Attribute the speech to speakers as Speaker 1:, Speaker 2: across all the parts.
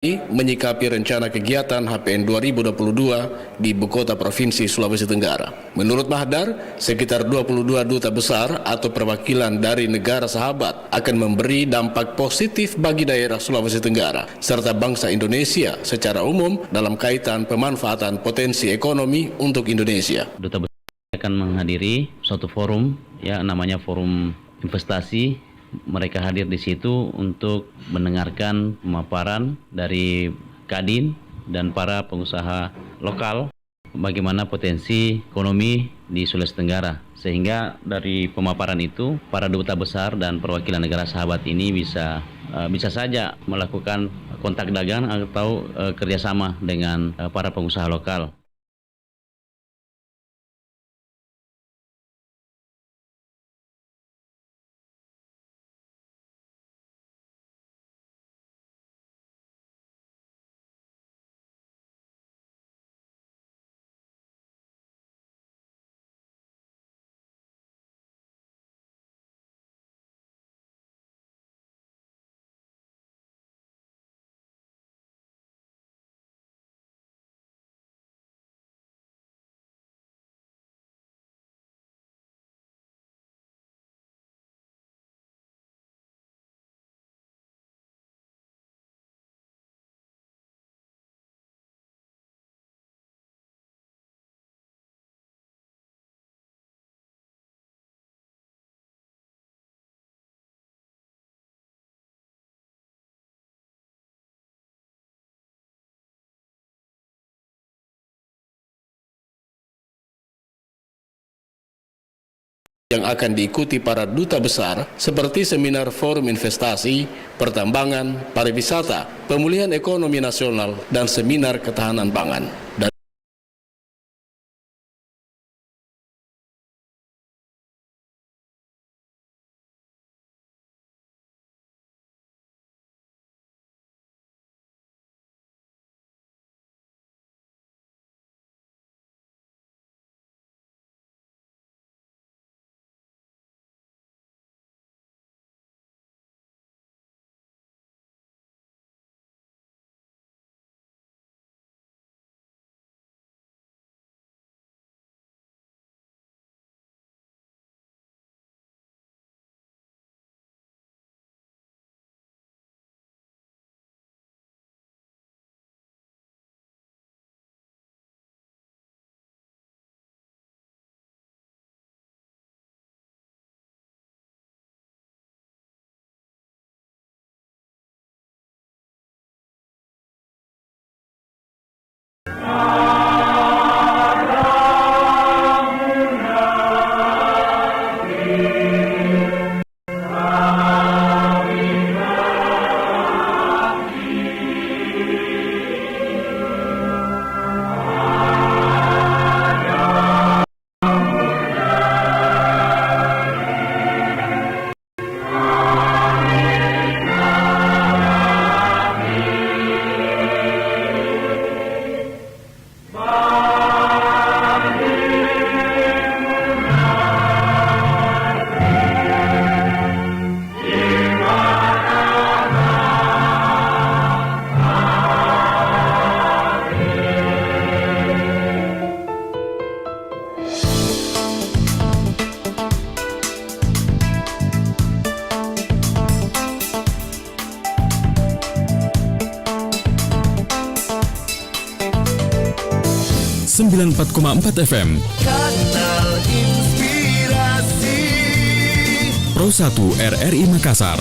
Speaker 1: menyikapi rencana kegiatan HPN 2022 di Ibu Kota Provinsi Sulawesi Tenggara. Menurut Mahdar, sekitar 22 duta besar atau perwakilan dari negara sahabat akan memberi dampak positif bagi daerah Sulawesi Tenggara serta bangsa Indonesia secara umum dalam kaitan pemanfaatan potensi ekonomi untuk Indonesia.
Speaker 2: Duta besar akan menghadiri suatu forum, namanya Forum Investasi. Mereka hadir di situ untuk mendengarkan pemaparan dari Kadin dan para pengusaha lokal bagaimana potensi ekonomi di Sulawesi Tenggara. Sehingga dari pemaparan itu para duta besar dan perwakilan negara sahabat ini bisa saja melakukan kontak dagang atau kerjasama dengan para pengusaha lokal.
Speaker 1: Yang akan diikuti para duta besar seperti seminar forum investasi, pertambangan, pariwisata, pemulihan ekonomi nasional, dan seminar ketahanan pangan.
Speaker 3: Sembilan 94,4 FM
Speaker 4: Kanal Inspirasi
Speaker 3: Pro 1 RRI Makassar.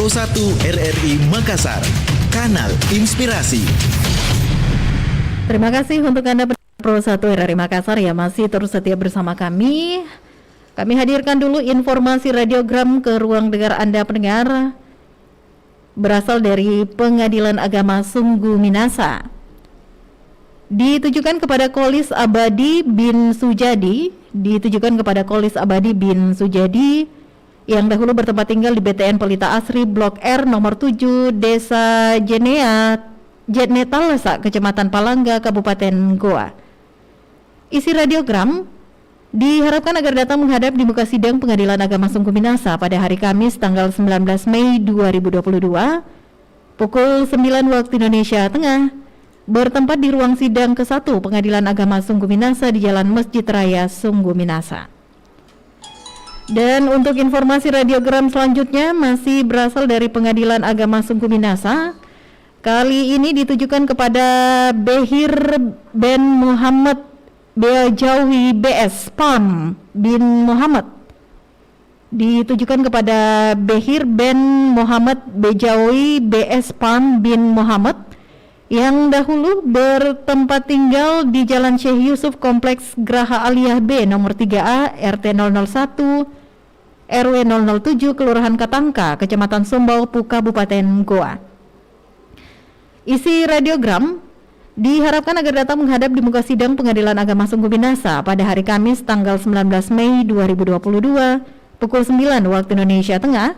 Speaker 4: Pro 1 RRI Makassar, kanal inspirasi.
Speaker 5: Terima kasih untuk Anda Pro 1 RRI Makassar yang masih terus setia bersama kami. Kami hadirkan dulu informasi radiogram ke ruang dengar Anda pendengar. Berasal dari Pengadilan Agama Sungguh Minasa. Ditujukan kepada Qolis Abadi bin Sujadi, yang dahulu bertempat tinggal di BTN Pelita Asri Blok R nomor 7 Desa Jetnetalesa, Kecamatan Palangga, Kabupaten Goa. Isi radiogram diharapkan agar datang menghadap di muka sidang Pengadilan Agama Sungguh Minasa pada hari Kamis tanggal 19 Mei 2022 pukul 9 waktu Indonesia Tengah, bertempat di ruang sidang ke-1 Pengadilan Agama Sungguh Minasa di Jalan Masjid Raya Sungguh Minasa. Dan untuk informasi radiogram selanjutnya masih berasal dari Pengadilan Agama Sungguh Minasa. Kali ini ditujukan kepada Behir bin Muhammad Bejawi BS Pam bin Muhammad. Ditujukan kepada Behir bin Muhammad Bejawi BS Pam bin Muhammad yang dahulu bertempat tinggal di Jalan Syekh Yusuf Kompleks Graha Aliyah B nomor 3A RT 001 RW 007 Kelurahan Katangka, Kecamatan Sombau, Kabupaten Goa. Isi radiogram diharapkan agar datang menghadap di muka sidang Pengadilan Agama Sungguh Minasa pada hari Kamis tanggal 19 Mei 2022 pukul 9 waktu Indonesia Tengah,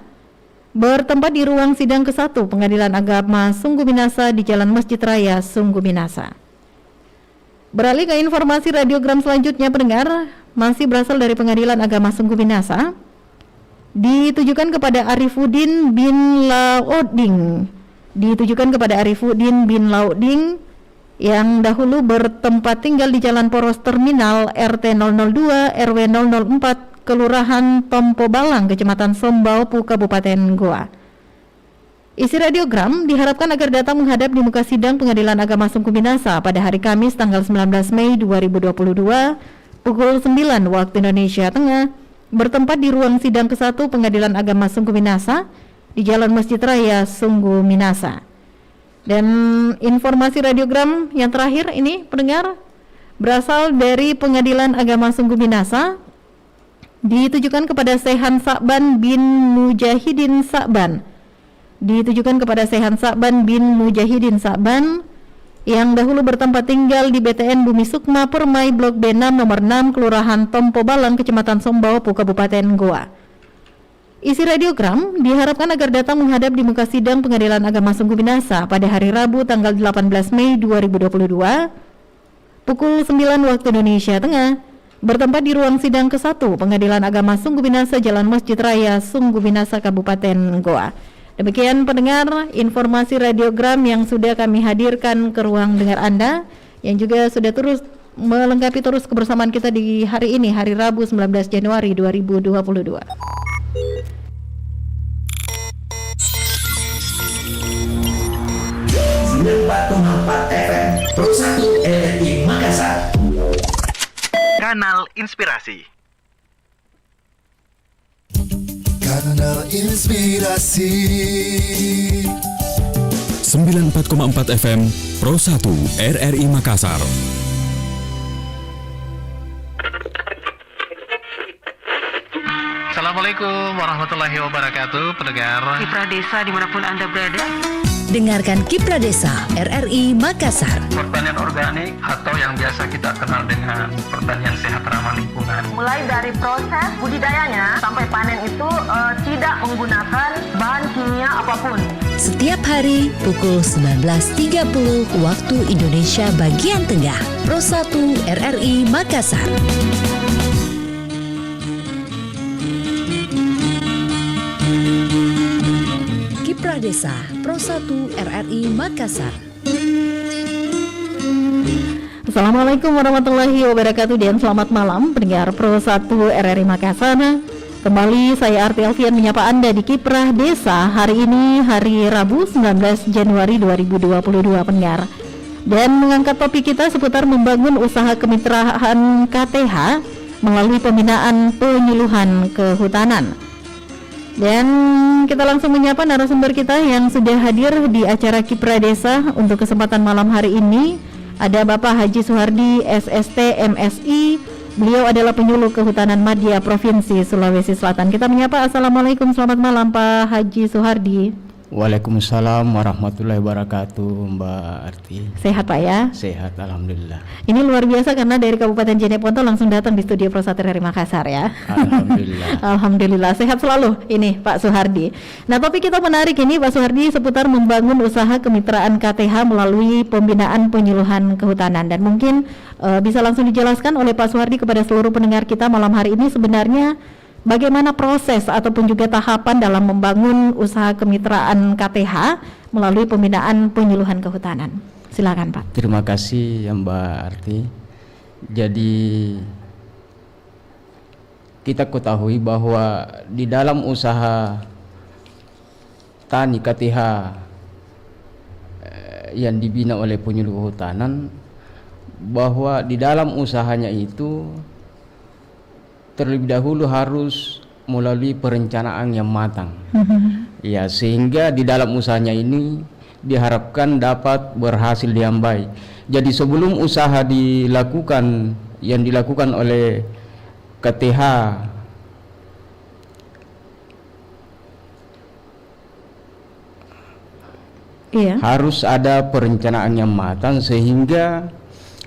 Speaker 5: bertempat di ruang sidang ke-1 Pengadilan Agama Sungguh Minasa di Jalan Masjid Raya Sungguh Minasa. Beralih ke informasi radiogram selanjutnya pendengar, masih berasal dari Pengadilan Agama Sungguh Minasa. Ditujukan kepada Arifuddin bin Lauding. Yang dahulu bertempat tinggal di Jalan Poros Terminal RT 002 RW 004 Kelurahan Tompo Balang, Kecamatan Sombau, Kabupaten Goa. Isi radiogram diharapkan agar datang menghadap di muka sidang Pengadilan Agama Sungguh Minasa pada hari Kamis tanggal 19 Mei 2022 pukul 9 waktu Indonesia Tengah, bertempat di ruang sidang ke-1 Pengadilan Agama Sungguh Minasa di Jalan Masjid Raya Sungguh Minasa. Dan informasi radiogram yang terakhir ini pendengar berasal dari Pengadilan Agama Sungguh Minasa, ditujukan kepada Sehan Sa'ban bin Mujahidin Sa'ban. Yang dahulu bertempat tinggal di BTN Bumi Sukma Permai Blok B6 nomor 6 Kelurahan Tompo Balang, Kecamatan Sombau, Kabupaten Goa. Isi radiogram diharapkan agar datang menghadap di muka sidang Pengadilan Agama Sungguh Minasa pada hari Rabu tanggal 18 Mei 2022 pukul 9 waktu Indonesia Tengah, bertempat di ruang sidang ke-1 Pengadilan Agama Sungguh Minasa Jalan Masjid Raya Sungguh Minasa, Kabupaten Goa. Demikian pendengar informasi radiogram yang sudah kami hadirkan ke ruang dengar Anda, yang juga sudah terus melengkapi terus kebersamaan kita di hari ini, hari Rabu 19 Januari 2022.
Speaker 4: FM Pro 1 RRI Makassar, kanal inspirasi.
Speaker 6: Kanal inspirasi
Speaker 3: 94,4 FM Pro 1 RRI Makassar.
Speaker 7: Assalamualaikum warahmatullahi wabarakatuh, pendengar
Speaker 8: Kiprah Desa dimanapun Anda berada.
Speaker 9: Dengarkan Kiprah Desa RRI Makassar.
Speaker 7: Pertanian organik atau yang biasa kita kenal dengan pertanian sehat ramah lingkungan.
Speaker 8: Mulai dari proses budidayanya sampai panen itu tidak menggunakan bahan kimia apapun.
Speaker 9: Setiap hari pukul 19.30 waktu Indonesia bagian Tengah. Pro 1 RRI Makassar. Kiprah Desa Pro 1 RRI Makassar.
Speaker 5: Assalamualaikum warahmatullahi wabarakatuh dan selamat malam pendengar Pro 1 RRI Makassar. Kembali saya Arti Alfian menyapa Anda di Kiprah Desa. Hari ini hari Rabu 19 Januari 2022 pendengar. Dan mengangkat topik kita seputar membangun usaha kemitraan KTH melalui pembinaan penyuluhan kehutanan. Dan kita langsung menyapa narasumber kita yang sudah hadir di acara Kipra Desa untuk kesempatan malam hari ini. Ada Bapak Haji Suhardi, SST, MSI. Beliau adalah penyuluh Kehutanan Madya Provinsi Sulawesi Selatan. Kita menyapa, Assalamualaikum, selamat malam Pak Haji Suhardi.
Speaker 10: Waalaikumsalam warahmatullahi wabarakatuh, Mbak Arti.
Speaker 5: Sehat Pak ya?
Speaker 10: Sehat, alhamdulillah.
Speaker 5: Ini luar biasa karena dari Kabupaten Jeneponto langsung datang di studio Pro 1 RRI Makassar ya.
Speaker 10: Alhamdulillah.
Speaker 5: Alhamdulillah, sehat selalu ini Pak Suhardi. Nah, topik kita menarik ini Pak Suhardi seputar membangun usaha kemitraan KTH melalui pembinaan penyuluhan kehutanan. Dan mungkin bisa langsung dijelaskan oleh Pak Suhardi kepada seluruh pendengar kita malam hari ini sebenarnya bagaimana proses ataupun juga tahapan dalam membangun usaha kemitraan KTH melalui pembinaan penyuluhan kehutanan. Silakan Pak.
Speaker 10: Terima kasih ya Mbak Arti. Jadi kita ketahui bahwa di dalam usaha tani KTH yang dibina oleh penyuluh kehutanan, bahwa di dalam usahanya itu terlebih dahulu harus melalui perencanaan yang matang. Ya, sehingga di dalam usahanya ini diharapkan dapat berhasil dengan baik. Jadi sebelum usaha dilakukan yang dilakukan oleh KTH harus ada perencanaan yang matang sehingga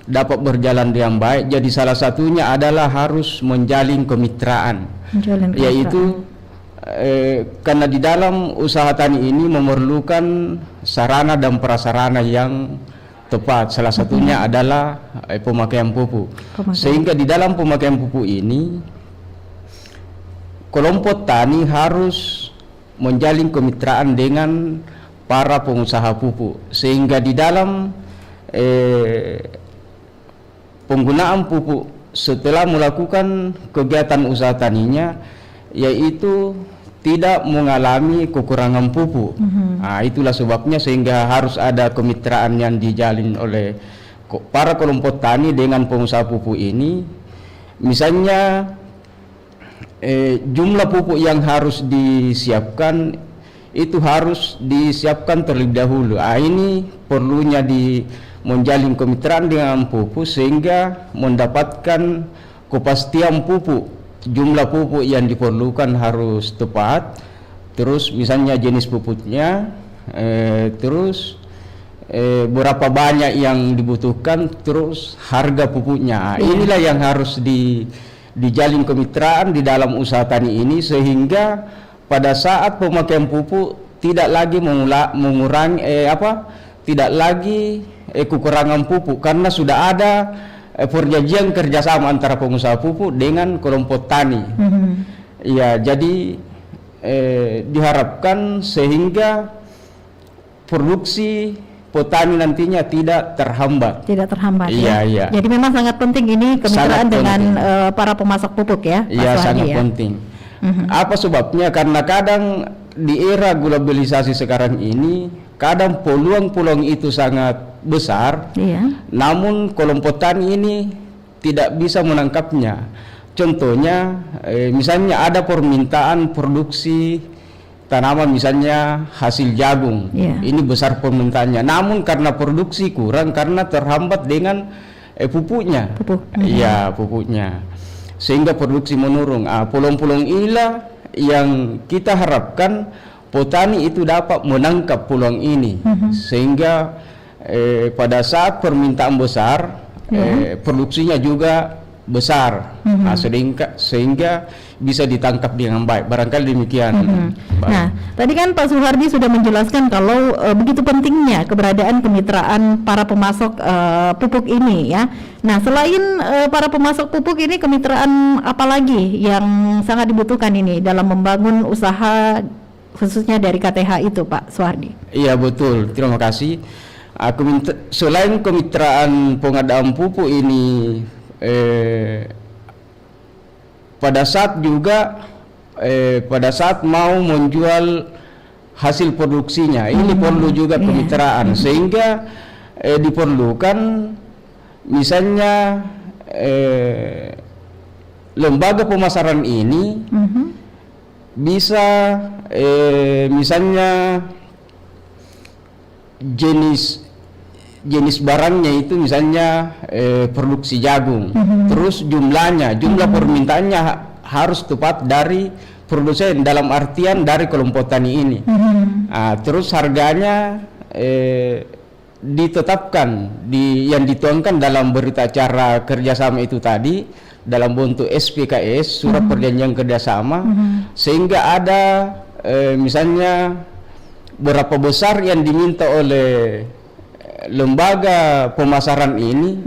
Speaker 10: dapat berjalan dengan baik. Jadi salah satunya adalah harus menjalin kemitraan, yaitu karena di dalam usaha tani ini memerlukan sarana dan prasarana yang tepat. Salah satunya adalah pemakaian pupuk. Sehingga di dalam pemakaian pupuk ini kelompok tani harus menjalin kemitraan dengan para pengusaha pupuk, sehingga di dalam penggunaan pupuk setelah melakukan kegiatan usaha taninya, yaitu tidak mengalami kekurangan pupuk. Nah, itulah sebabnya sehingga harus ada kemitraan yang dijalin oleh para kelompok tani dengan pengusaha pupuk ini. Misalnya jumlah pupuk yang harus disiapkan itu harus disiapkan terlebih dahulu. Ini perlunya menjalin kemitraan dengan pupuk sehingga mendapatkan kepastian pupuk, jumlah pupuk yang diperlukan harus tepat, terus misalnya jenis pupuknya, terus berapa banyak yang dibutuhkan, terus harga pupuknya. Inilah yang harus dijalin kemitraan di dalam usaha tani ini, sehingga pada saat pemakaian pupuk tidak lagi mengurangi tidak lagi kekurangan pupuk, karena sudah ada perjanjian kerjasama antara pengusaha pupuk dengan kelompok tani. Ya, jadi diharapkan sehingga produksi petani nantinya tidak terhambat.
Speaker 5: Tidak terhambat.
Speaker 10: Iya.
Speaker 5: Jadi memang sangat penting ini kemitraan dengan para pemasok pupuk ya.
Speaker 10: Iya, sangat penting. Apa sebabnya? Karena kadang di era globalisasi sekarang ini, kadang peluang-peluang itu sangat besar, namun kelompok tani ini tidak bisa menangkapnya. Contohnya, misalnya ada permintaan produksi tanaman, misalnya hasil jagung, ini besar permintaannya, namun karena produksi kurang karena terhambat dengan pupuknya. Iya, pupuknya, sehingga produksi menurun. Peluang-peluang inilah yang kita harapkan petani itu dapat menangkap peluang ini, sehingga pada saat permintaan besar, produksinya juga besar, sehingga bisa ditangkap dengan baik. Barangkali demikian.
Speaker 5: Nah, tadi kan Pak Suhardi sudah menjelaskan kalau begitu pentingnya keberadaan kemitraan para pemasok pupuk ini ya. Nah, selain para pemasok pupuk ini, kemitraan apa lagi yang sangat dibutuhkan ini dalam membangun usaha khususnya dari KTH itu, Pak Suhardi?
Speaker 10: Iya, betul. Terima kasih. Selain kemitraan pengadaan pupuk ini, pada saat mau menjual hasil produksinya, ini perlu juga kemitraan, sehingga diperlukan misalnya lembaga pemasaran ini bisa misalnya jenis barangnya itu misalnya produksi jagung, terus jumlah permintaannya harus tepat dari produsen, dalam artian dari kelompok tani ini. Terus harganya ditetapkan yang dituangkan dalam berita acara kerjasama itu tadi dalam bentuk SPKS, surat perjanjian kerjasama, sehingga ada misalnya berapa besar yang diminta oleh lembaga pemasaran ini,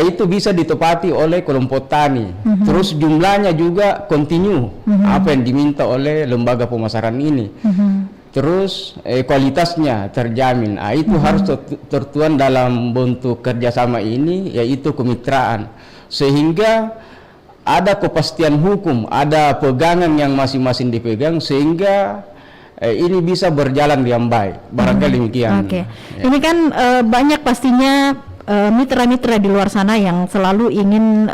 Speaker 10: itu bisa ditepati oleh kelompok tani. Terus jumlahnya juga kontinu apa yang diminta oleh lembaga pemasaran ini. Terus kualitasnya terjamin. Itu harus tertuang dalam bentuk kerjasama ini, yaitu kemitraan, sehingga ada kepastian hukum, ada pegangan yang masing-masing dipegang, sehingga ini bisa berjalan dengan baik. Barangkali demikian.
Speaker 5: Ya. Ini kan banyak pastinya mitra-mitra di luar sana yang selalu ingin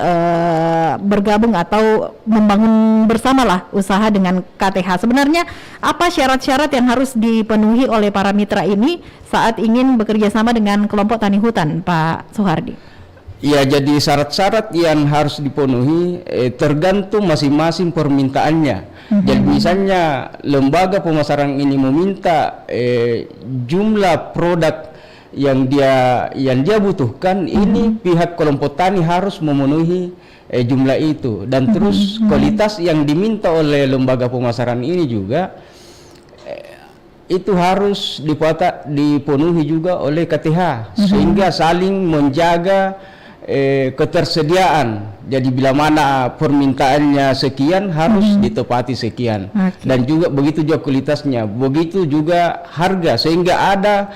Speaker 5: bergabung atau membangun bersamalah usaha dengan KTH. Sebenarnya apa syarat-syarat yang harus dipenuhi oleh para mitra ini saat ingin bekerja sama dengan kelompok tani hutan, Pak Soehardi?
Speaker 10: Ya, jadi syarat-syarat yang harus dipenuhi tergantung masing-masing permintaannya. Jadi misalnya lembaga pemasaran ini meminta jumlah produk yang dia butuhkan, ini pihak kelompok tani harus memenuhi jumlah itu, dan terus kualitas yang diminta oleh lembaga pemasaran ini juga itu harus dipenuhi juga oleh KTH, sehingga saling menjaga ketersediaan. Jadi bila mana permintaannya sekian harus ditepati sekian, dan juga begitu juga kualitasnya, begitu juga harga, sehingga ada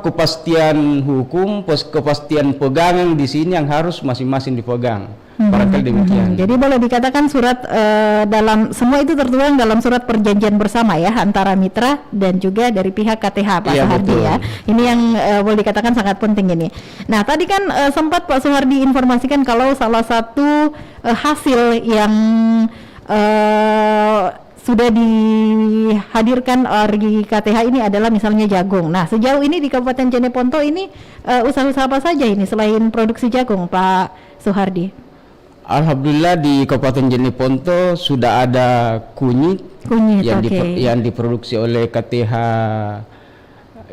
Speaker 10: kepastian hukum, kepastian pegangan di sini yang harus masing-masing dipegang. Barangkali demikian.
Speaker 5: Jadi boleh dikatakan surat dalam semua itu tertuang dalam surat perjanjian bersama ya, antara mitra dan juga dari pihak KTH, Pak Soehardi ya. Ini yang boleh dikatakan sangat penting ini. Nah, tadi kan sempat Pak Soehardi informasikan kalau salah satu hasil yang sudah dihadirkan di KTH ini adalah misalnya jagung. Nah, sejauh ini di Kabupaten Jeneponto ini usaha-usaha apa saja ini selain produksi jagung, Pak Soehardi?
Speaker 10: Alhamdulillah di Kabupaten Jeneponto sudah ada kunyit yang diproduksi oleh KTH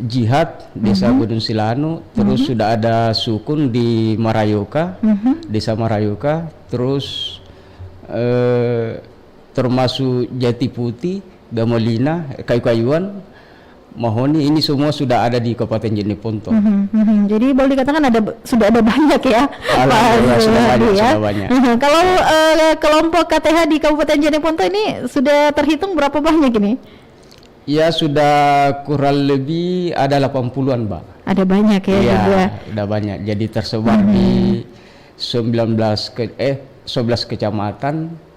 Speaker 10: Jihad Desa Gunung Silano. Terus sudah ada sukun di Marayoka, Desa Marayoka. Terus termasuk jati putih, gamelina, kayu-kayuan, mahoni, ini semua sudah ada di Kabupaten Jeneponto.
Speaker 5: Jadi boleh dikatakan sudah ada banyak ya, Pak Soehardi ya. Kalau kelompok KTH di Kabupaten Jeneponto ini sudah terhitung berapa banyak ini?
Speaker 10: Ya, sudah kurang lebih ada 80-an, Mbak.
Speaker 5: Ada banyak ya, juga.
Speaker 10: Ada banyak. Jadi tersebar di 11 kecamatan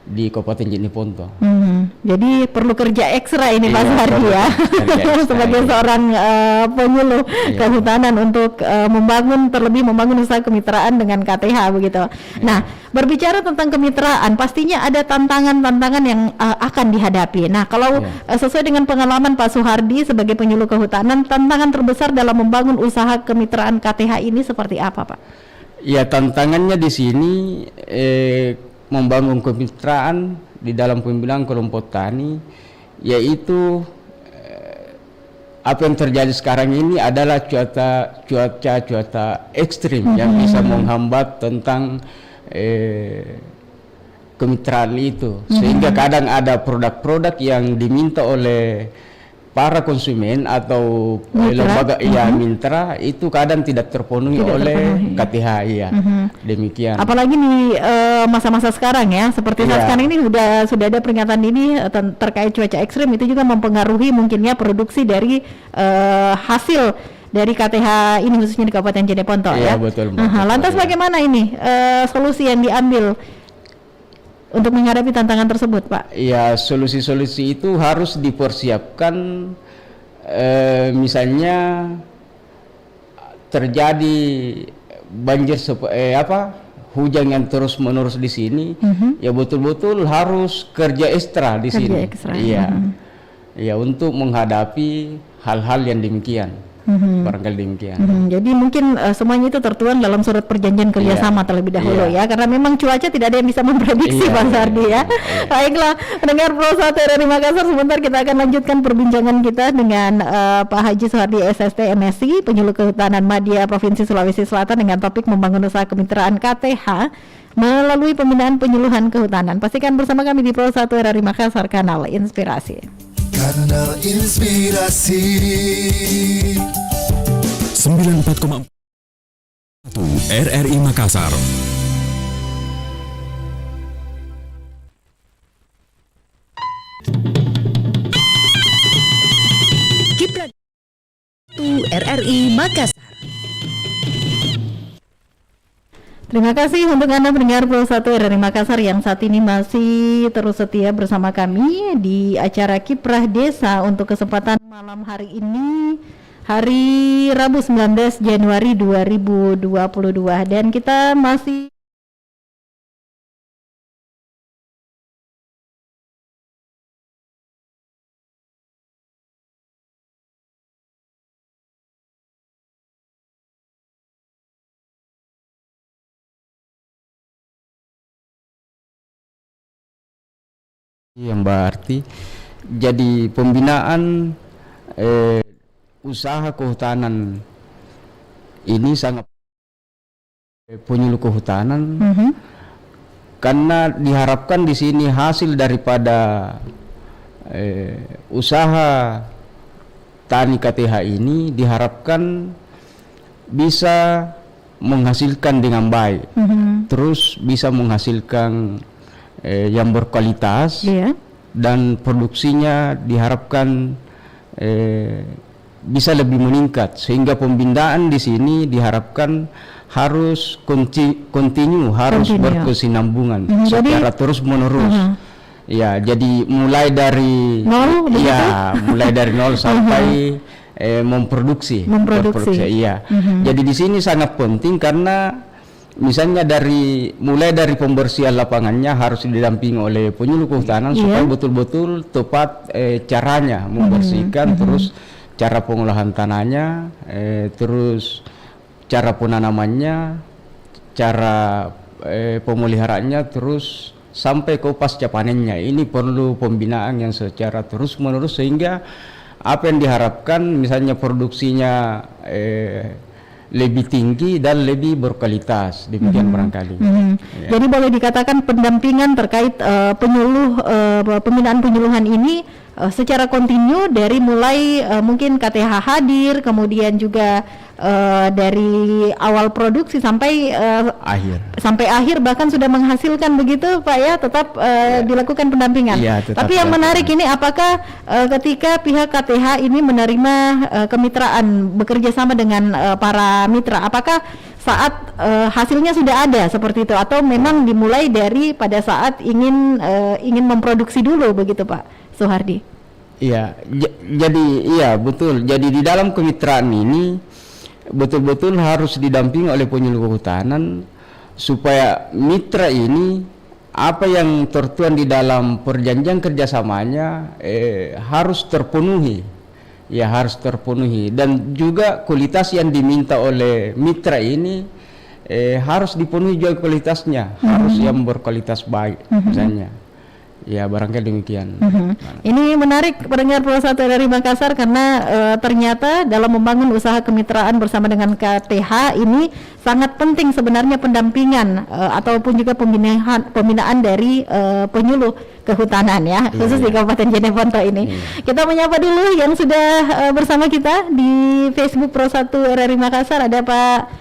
Speaker 10: di Kabupaten Jeneponto.
Speaker 5: Jadi perlu kerja ekstra ini Pak Soehardi ya, sebagai seorang penyuluh kehutanan untuk membangun usaha kemitraan dengan KTH begitu. Nah, berbicara tentang kemitraan, pastinya ada tantangan-tantangan yang akan dihadapi. Nah, kalau sesuai dengan pengalaman Pak Soehardi sebagai penyuluh kehutanan, tantangan terbesar dalam membangun usaha kemitraan KTH ini seperti apa, Pak?
Speaker 10: Ya, tantangannya di sini membangun kemitraan di dalam pembinaan kelompok tani, yaitu apa yang terjadi sekarang ini adalah cuaca ekstrim yang bisa menghambat tentang kemitraan itu, sehingga kadang ada produk-produk yang diminta oleh para konsumen atau lembaga mitra itu kadang tidak terpenuhi oleh KTH demikian. Apalagi di
Speaker 5: masa-masa sekarang ya, seperti saat sekarang ini sudah ada peringatan dini terkait cuaca ekstrim, itu juga mempengaruhi mungkinnya produksi dari hasil dari KTH ini khususnya di Kabupaten Jeneponto ya.
Speaker 10: Betul.
Speaker 5: Lantas bagaimana ini solusi yang diambil untuk menghadapi tantangan tersebut, Pak?
Speaker 10: Ya, solusi-solusi itu harus dipersiapkan. Misalnya terjadi banjir hujan yang terus menerus di sini, ya betul-betul harus kerja ekstra di sini. Iya, ya untuk menghadapi hal-hal yang demikian. Barangkali demikian.
Speaker 5: Jadi mungkin semuanya itu tertuang dalam surat perjanjian kerjasama terlebih dahulu ya, karena memang cuaca tidak ada yang bisa memprediksi, Bang Sardi ya. Baiklah, pendengar Pro 1 RRI Makassar, sebentar kita akan lanjutkan perbincangan kita dengan Pak Haji Suhardi SST MSI, Penyuluh Kehutanan Madya Provinsi Sulawesi Selatan, dengan topik membangun usaha kemitraan KTH melalui pembinaan penyuluhan kehutanan. Pastikan bersama kami di Pro 1 RRI Makassar, kanal Inspirasi.
Speaker 6: Kanal Inspirasi
Speaker 3: 94,1 RRI Makassar.
Speaker 9: Kiblat RRI Makassar.
Speaker 5: Terima kasih untuk Anda pendengar Pro 1 RRI Makassar yang saat ini masih terus setia bersama kami di acara Kiprah Desa untuk kesempatan malam hari ini, hari Rabu 19 Januari 2022, dan kita masih
Speaker 10: yang berarti jadi pembinaan usaha kehutanan ini sangat penyuluh kehutanan, karena diharapkan di sini hasil daripada usaha tani KTH ini diharapkan bisa menghasilkan dengan baik, terus bisa menghasilkan yang berkualitas, dan produksinya diharapkan bisa lebih meningkat, sehingga pembinaan di sini diharapkan harus kontinu, harus berkesinambungan secara terus menerus. Ya, jadi mulai dari nol, mulai dari nol sampai memproduksi. Iya. Jadi di sini sangat penting karena misalnya mulai dari pembersihan lapangannya harus didampingi oleh penyuluh kehutanan supaya betul-betul tepat caranya membersihkan, terus cara pengolahan tanahnya, terus cara penanamannya, cara pemeliharaannya, terus sampai ke pasca panennya. Ini perlu pembinaan yang secara terus menerus sehingga apa yang diharapkan misalnya produksinya lebih tinggi dan lebih berkualitas, demikian barangkali. Ya.
Speaker 5: Jadi boleh dikatakan pendampingan terkait pembinaan penyuluhan ini secara kontinu dari mulai mungkin KTH hadir, kemudian juga dari awal produksi sampai akhir, bahkan sudah menghasilkan begitu Pak ya, tetap dilakukan pendampingan. Ya, tapi yang menarik ini apakah ketika pihak KTH ini menerima kemitraan, bekerja sama dengan para mitra, apakah saat hasilnya sudah ada seperti itu atau memang dimulai dari pada saat ingin memproduksi dulu begitu Pak Suhardi?
Speaker 10: Iya, jadi iya betul. Jadi di dalam kemitraan ini betul-betul harus didampingi oleh penyuluh kehutanan supaya mitra ini apa yang tertuang di dalam perjanjian kerjasamanya harus terpenuhi. Ya, harus terpenuhi, dan juga kualitas yang diminta oleh mitra ini harus dipenuhi juga kualitasnya, harus yang berkualitas baik misalnya. Ya, barangkali demikian.
Speaker 5: Ini menarik pendengar Pro 1 RRI Makassar karena ternyata dalam membangun usaha kemitraan bersama dengan KTH ini sangat penting sebenarnya pendampingan ataupun juga pembinaan dari penyuluh kehutanan ya, khusus di Kabupaten Jeneponto ini. Kita menyapa dulu yang sudah bersama kita di Facebook Pro 1 RRI Makassar, ada Pak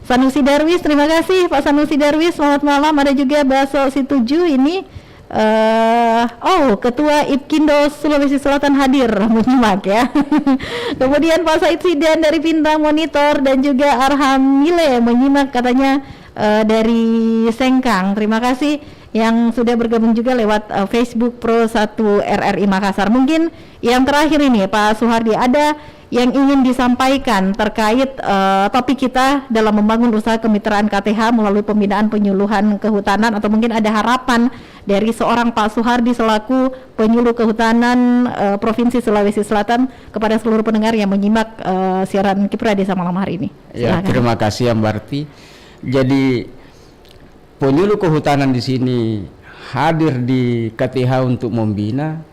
Speaker 5: Sanusi Darwis. Terima kasih Pak Sanusi Darwis, selamat malam. Ada juga Baso Situju ini. Ketua IPKINDO Sulawesi Selatan hadir menyimak ya. Kemudian Pak Said Sidan dari Bintang Monitor dan juga Arham Mile menyimak katanya dari Sengkang. Terima kasih. yang sudah bergabung juga lewat Facebook Pro 1 RRI Makassar. Mungkin yang terakhir ini Pak Suhardi, ada yang ingin disampaikan terkait topik kita dalam membangun usaha kemitraan KTH melalui pembinaan penyuluhan kehutanan, atau mungkin ada harapan dari seorang Pak Suhardi selaku penyuluh kehutanan Provinsi Sulawesi Selatan kepada seluruh pendengar yang menyimak siaran Kipra Desa malam hari ini.
Speaker 10: Ya, terima kasih Mbak Arti. Jadi penyuluh kehutanan di sini hadir di KTH untuk membina.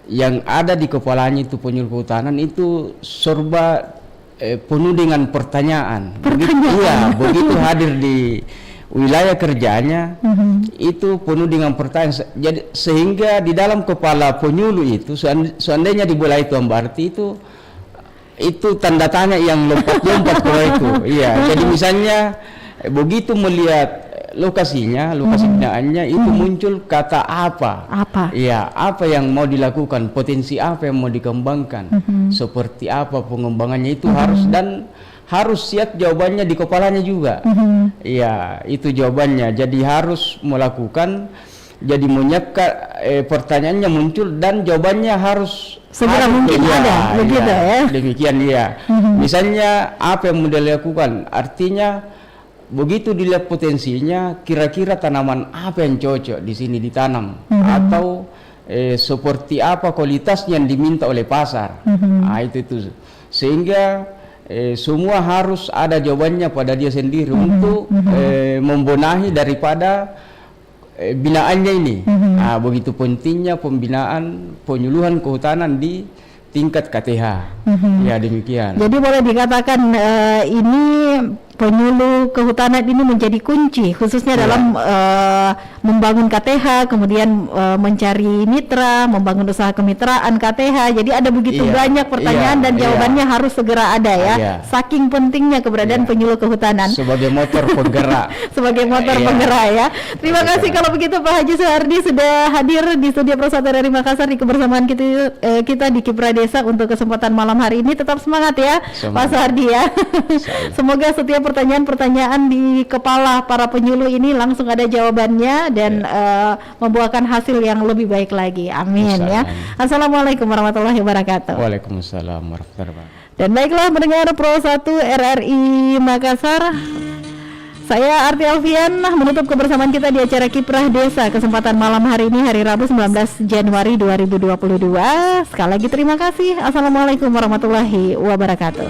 Speaker 10: Yang ada di kepalanya itu penyuluh kehutanan itu serba penuh dengan pertanyaan. Begitu hadir di wilayah kerjanya itu penuh dengan pertanyaan. Jadi sehingga di dalam kepala penyuluh itu seandainya dibola itu Mbak Arti itu tanda tanya yang lompat-lompat ke itu. Iya, jadi misalnya begitu melihat lokasinya, lokasi binaannya itu muncul kata apa? Iya, apa yang mau dilakukan, potensi apa yang mau dikembangkan, seperti apa pengembangannya itu harus siap jawabannya di kepalanya juga. Iya, itu jawabannya. Jadi harus melakukan, jadi menyiapkan pertanyaannya muncul dan jawabannya harus
Speaker 5: segera mungkin ada, begitu ya.
Speaker 10: Demikian ya. Misalnya apa yang mau dilakukan, artinya begitu dilihat potensinya, kira-kira tanaman apa yang cocok di sini ditanam, atau seperti apa kualitasnya yang diminta oleh pasar. Itu sehingga semua harus ada jawabannya pada dia sendiri untuk membenahi daripada binaannya ini. Begitu pentingnya pembinaan penyuluhan kehutanan di tingkat KTH. Ya, demikian.
Speaker 5: Jadi boleh dikatakan ini penyuluh kehutanan ini menjadi kunci khususnya dalam membangun KTH, kemudian mencari mitra, membangun usaha kemitraan KTH. Jadi ada begitu banyak pertanyaan dan jawabannya harus segera ada ya. Saking pentingnya keberadaan penyuluh kehutanan
Speaker 10: sebagai motor penggerak.
Speaker 5: Sebagai motor penggerak ya. Terima kasih kalau begitu Pak Haji Suhardi sudah hadir di studio Pro 1 RRI Makassar di kebersamaan kita di Kipra Desa untuk kesempatan malam hari ini. Tetap semangat ya Pak Suhardi ya. Semoga setiap pertanyaan-pertanyaan di kepala para penyuluh ini langsung ada jawabannya dan membuahkan hasil yang lebih baik lagi. Amin ya. Assalamualaikum warahmatullahi wabarakatuh.
Speaker 10: Waalaikumsalam warahmatullahi wabarakatuh.
Speaker 5: Dan baiklah mendengar Pro 1 RRI Makassar, saya Arti Alfian menutup kebersamaan kita di acara Kiprah Desa kesempatan malam hari ini, hari Rabu 19 Januari 2022. Sekali lagi terima kasih. Assalamualaikum warahmatullahi wabarakatuh.